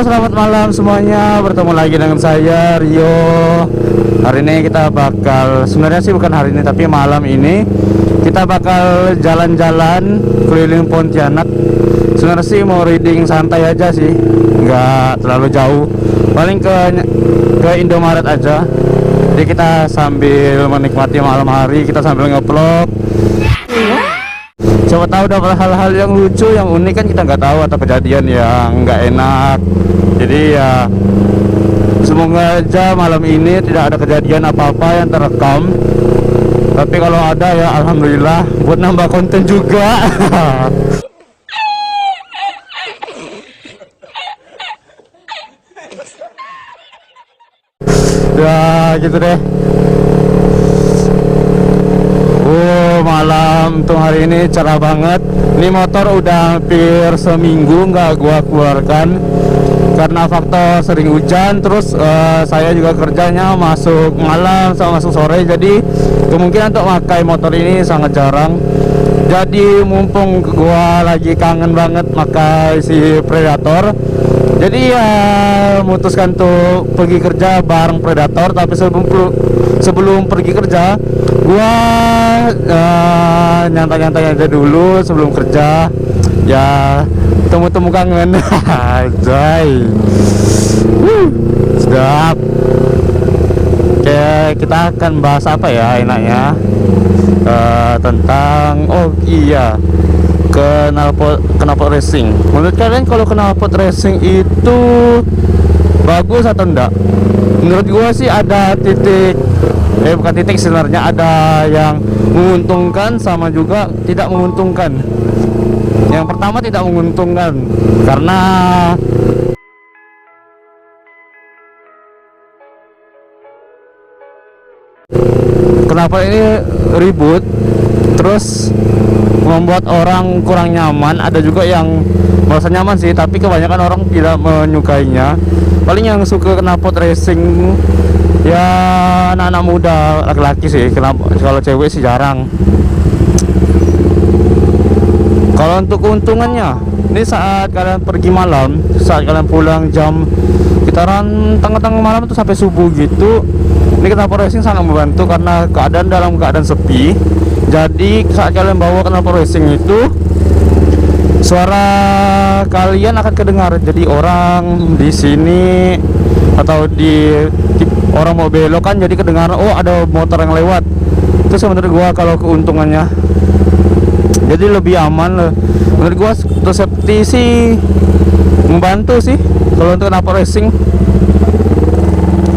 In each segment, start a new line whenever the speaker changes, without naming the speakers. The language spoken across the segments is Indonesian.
selamat malam semuanya. Bertemu lagi dengan saya Rio. Hari ini kita bakal, sebenarnya sih bukan hari ini tapi malam ini kita bakal jalan-jalan keliling Pontianak. Sebenarnya sih mau reading santai aja sih, nggak terlalu jauh. Paling ke Indomaret aja. Jadi kita sambil menikmati malam hari, kita sambil nge-vlog. Coba tahu dapat hal-hal yang lucu, yang unik kan kita nggak tahu, atau kejadian yang nggak enak. Jadi ya semoga aja malam ini tidak ada kejadian apa-apa yang terekam. Tapi kalau ada ya alhamdulillah, buat nambah konten juga. Ya gitu deh. Malam tuh hari ini cerah banget. Ini motor udah hampir seminggu nggak gua keluarkan karena faktor sering hujan. Terus saya juga kerjanya masuk malam sama masuk sore, jadi kemungkinan untuk pakai motor ini sangat jarang. Jadi mumpung gua lagi kangen banget pakai si Predator, jadi ya memutuskan tuh pergi kerja bareng Predator. Tapi sebelum pergi kerja gua nyantai-nyantai aja dulu sebelum kerja, ya temu-temu kangen. Jai sedap. Oke, kita akan bahas apa ya enaknya, tentang knalpot racing. Menurut kalian kalau knalpot racing itu bagus atau enggak? Menurut gua sih ada bukan titik, sebenarnya ada yang menguntungkan sama juga tidak menguntungkan. Yang pertama tidak menguntungkan karena kenapa ini ribut, terus membuat orang kurang nyaman. Ada juga yang merasa nyaman sih, tapi kebanyakan orang tidak menyukainya. Paling yang suka knalpot racing ya anak-anak muda, laki-laki sih. Kalau cewek sih jarang. Kalau untuk keuntungannya, ini saat kalian pergi malam, saat kalian pulang jam sekitaran tengah-tengah malam itu sampai subuh gitu, ini knalpot racing sangat membantu karena dalam keadaan sepi. Jadi saat kalian bawa knalpot racing itu, suara kalian akan kedengar. Jadi orang di sini atau di orang mau belok kan, jadi kedengaran oh ada motor yang lewat. Itu sebenarnya gua kalau keuntungannya, jadi lebih aman. Menurut gua untuk safety sih membantu sih kalau untuk knalpot racing.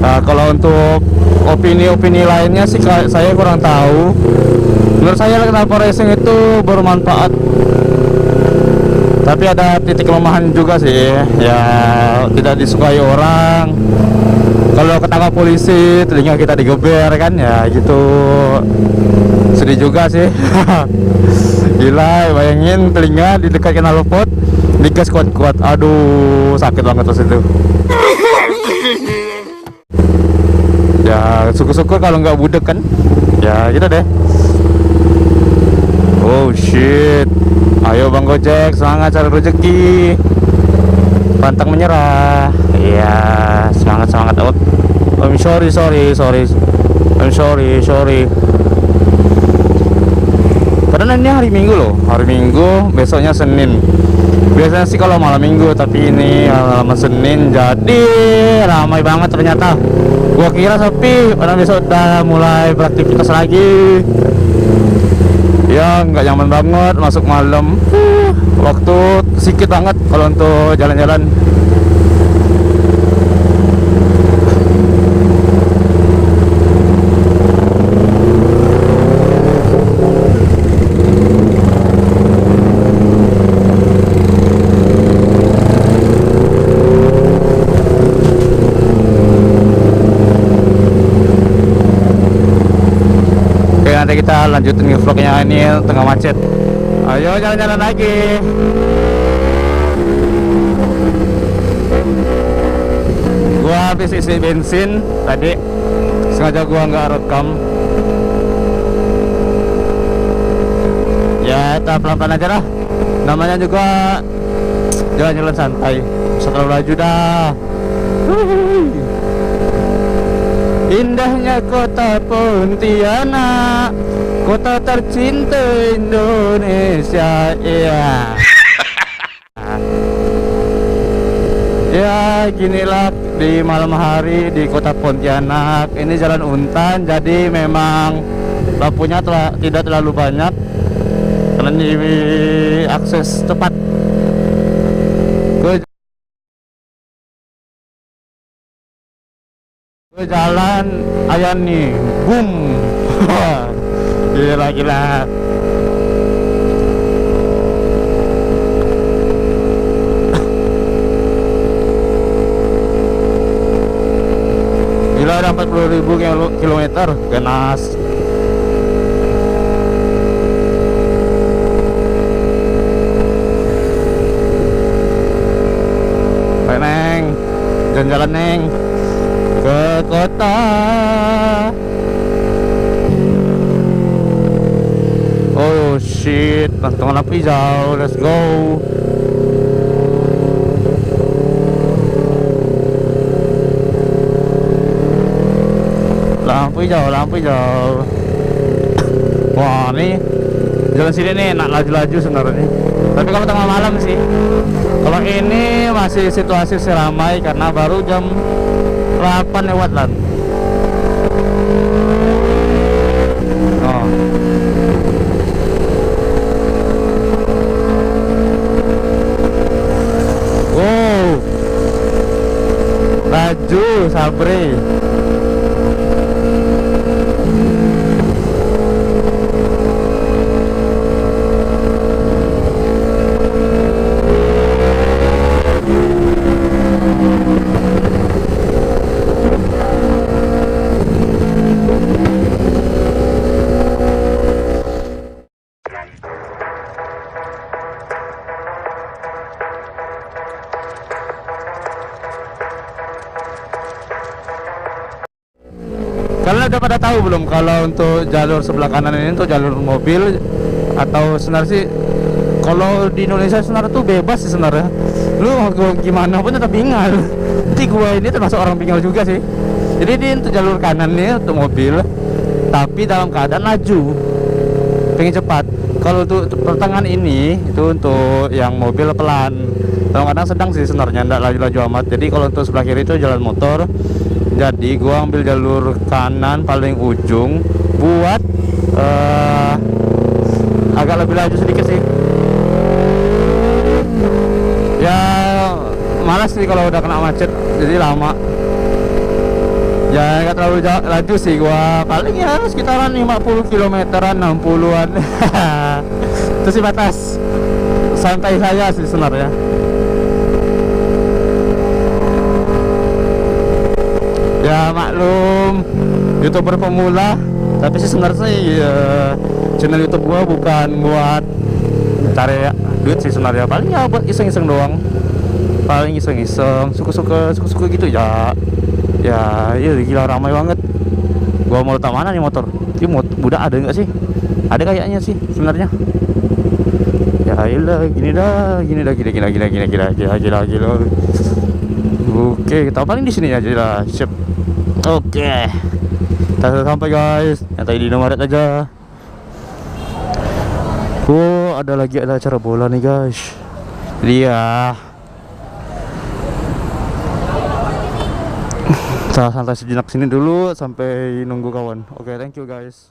Nah, kalau untuk opini-opini lainnya sih saya kurang tahu. Menurut saya knalpot racing itu bermanfaat, tapi ada titik kelemahan juga sih, ya tidak disukai orang. Kalau ketangkap polisi telinga kita digeber kan, ya gitu, sedih juga sih. Gila, bayangin telinga di dekat knalpot digas kuat-kuat, aduh sakit banget terus itu. Ya syukur-syukur kalau nggak budek kan, ya gitu deh. Oh shit, ayo Bang Gojek, semangat cari rezeki, pantang menyerah. Iya, semangat. Oh, I'm sorry. I'm sorry. Padahal ini hari Minggu loh, hari Minggu, besoknya Senin. Biasanya sih kalau malam Minggu, tapi ini malam Senin, jadi ramai banget ternyata. Gua kira sepi, orang besok udah mulai beraktivitas lagi. Ya nggak nyaman banget masuk malam. Waktu sedikit banget kalau untuk jalan-jalan. Nanti kita lanjutin vlognya, ini tengah macet. Ayo jalan-jalan lagi. Gua habis isi bensin tadi, sengaja gua nggak rekam. Ya kita pelan-pelan aja lah, namanya juga jalan-jalan santai. terlalu laju dah. Indahnya kota Pontianak, kota tercinta Indonesia. Iya. Ya, ginilah di malam hari di kota Pontianak. Ini jalan Untan, jadi memang lampunya tidak terlalu banyak karena ini akses cepat ke jalan Ayani. Boom. Gila. Gila, ada 40.000 kilometer ganas. Neng, jalan-jalan Neng ke kota. Oh shit, langsung lampu hijau, let's go. Lampu hijau. Wah, nih jalan sini nih enak laju-laju sebenarnya. Tapi kalau tengah malam sih. Kalau ini masih situasi seramai karena baru jam 8 lewat lan. Oh. Wow. Laju Sabri. Kalian udah pada tahu belum kalau untuk jalur sebelah kanan ini untuk jalur mobil atau sebenarnya sih kalau di Indonesia sebenarnya tuh bebas sih sebenarnya. Lu mau gimana pun tetap bingal. Jadi gua ini termasuk orang bingal juga sih. Jadi ini untuk jalur kanan nih untuk mobil, tapi dalam keadaan laju, pengen cepat. Kalau untuk pertengahan ini itu untuk yang mobil pelan. Dalam keadaan sedang sih sebenarnya, enggak laju-laju amat. Jadi kalau untuk sebelah kiri itu jalan motor. Jadi gua ambil jalur kanan paling ujung buat agak lebih laju sedikit sih. Ya malas sih kalau udah kena macet, jadi lama. Ya nggak terlalu laju sih gua, paling ya sekitaran 50 kilometeran, 60-an. Itu sih batas santai saya sih sebenarnya. Ya maklum, YouTuber pemula, tapi sih sebenarnya channel YouTube gua bukan buat cari duit sih sebenarnya, paling ya buat iseng-iseng doang, paling iseng-iseng, suka-suka gitu ya. Ya gila ramai banget. Gua mau letak mana nih motor? Ini budak ada nggak sih? Ada kayaknya sih sebenarnya. Ya iyalah, gini dah, gila. Oke, kita paling di sini aja lah, sip. Oke, kita sudah sampai guys. Yang tadi di Indomaret aja. Ada acara bola nih guys. Jadi ya santai sejenak sini dulu sampai nunggu kawan. Oke, thank you guys.